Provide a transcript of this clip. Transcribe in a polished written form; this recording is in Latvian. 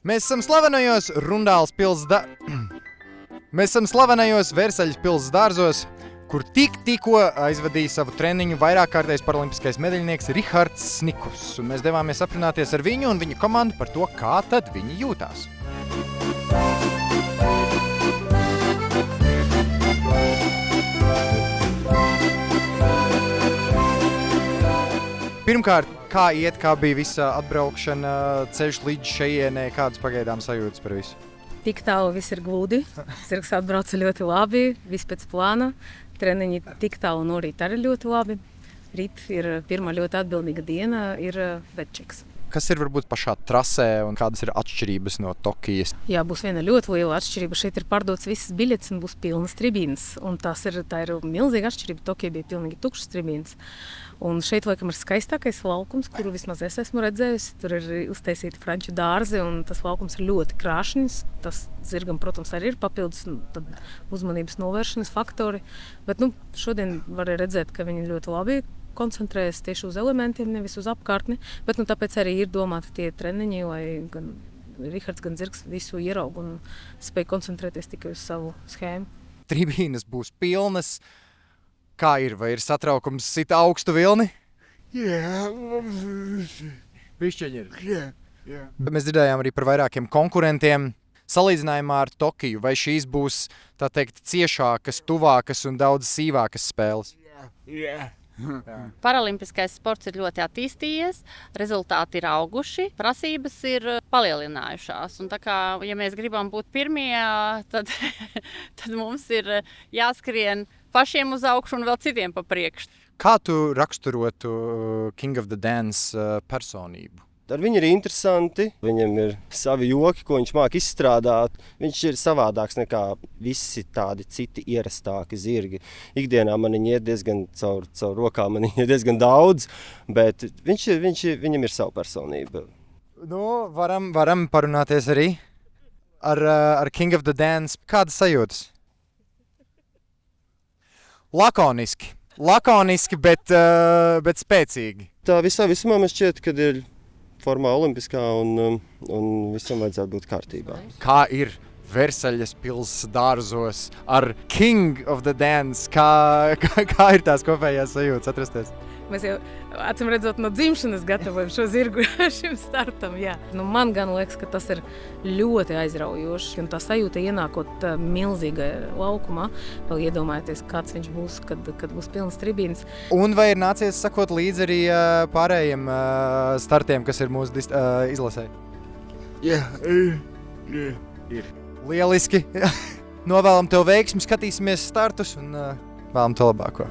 Mēs esam slavenajos Mēs esam slavenajos Versaļas pilsētas dārzos, kur tikko aizvadīja savu treniņu vairākkārtais paralimpiskais medaļnieks Rihards Snikus. Un mēs devāmies aprunāties ar viņu un viņa komandu par to, kā tad viņi jūtās. Pirmkārt, kā iet, kā bija visa atbraukšana, ceļš līdz šejienē, kādas pagaidām sajūtas par visu? Tik tālu viss ir gludi. Zirgs atbrauca ļoti labi, viss pēc plāna. Treniņi tik tālu no rīta arī ļoti labi. Rīt ir pirmā ļoti atbildīga diena, ir vetčeks. Kas ir varbūt pašā trasē un kādas ir atšķirības no Tokijas? Jā, būs viena ļoti liela atšķirība. Šeit ir pārdots visas biļetes un būs pilnas tribīnes. Un tā ir milzīga atšķirība. Tokija bija pilnīgi tukšas tribīnes. Un šeit laikam ir skaistākais laukums, kuru vismaz es esmu redzējusi. Tur ir uztaisīti franču dārzi un tas laukums ir ļoti krāšņs. Tas zirgam, protams, arī ir papildus uzmanības novēršanas faktori. Bet šodien var redzēt, ka viņi ļoti labi koncentrējas tieši uz elementiem, nevis uz apkārtni. Bet tāpēc arī ir domāti tie treniņi, lai gan Rihards, gan zirgs visu ieraug un spēj koncentrēties tikai uz savu schēmu. Tribīnes būs pilnas. Kā ir? Vai ir satraukums sit augstu vilni? Jā. Bišķiņi ir. Jā. Mēs dzirdējām arī par vairākiem konkurentiem. Salīdzinājumā ar Tokiju, vai šīs būs, tā teikt, ciešākas, tuvākas un daudz sīvākas spēles? Jā. Paralimpiskais sports ir ļoti attīstījies, rezultāti ir auguši, prasības ir palielinājušās. Un tā kā, ja mēs gribam būt pirmie, tad mums ir jāskrien pašiem uz augšu un vēl citiem pa priekšu. Kā tu raksturotu King of the Dance personību? Ar viņu ir interesanti, viņam ir savi joki, ko viņš māk izstrādāt. Viņš ir savādāks nekā visi tādi citi ierastāki zirgi. Ikdienā man viņi iet diezgan caur rokām, man viņi ir diezgan daudz, bet viņam ir sava personība. Varam parunāties arī ar King of the Dance. Kādas sajūtas? Lakoniski, bet spēcīgi. Tā visumā man šķiet, ka ir formā olimpiskā un visam vajadzētu būt kārtībā. Kā ir Versaļas pilsētas dārzos ar King of the Dance? Kā ir tās kopējās sajūtas atrasties? Mēs jau, acīm redzot, no dzimšanas gatavojam šo zirgu šim startam. Jā. Man gan liekas, ka tas ir ļoti aizraujoši. Un tā sajūta ienākot milzīgajā laukumā, vēl iedomājieties, kāds viņš būs, kad būs pilnas tribīnes. Un vai ir nācies sakot līdzi arī pārējiem startiem, kas ir mūsu izlasē? Jā. Ir. Lieliski. Novēlam tev veiksmi, skatīsimies startus un vēlam tev labāko.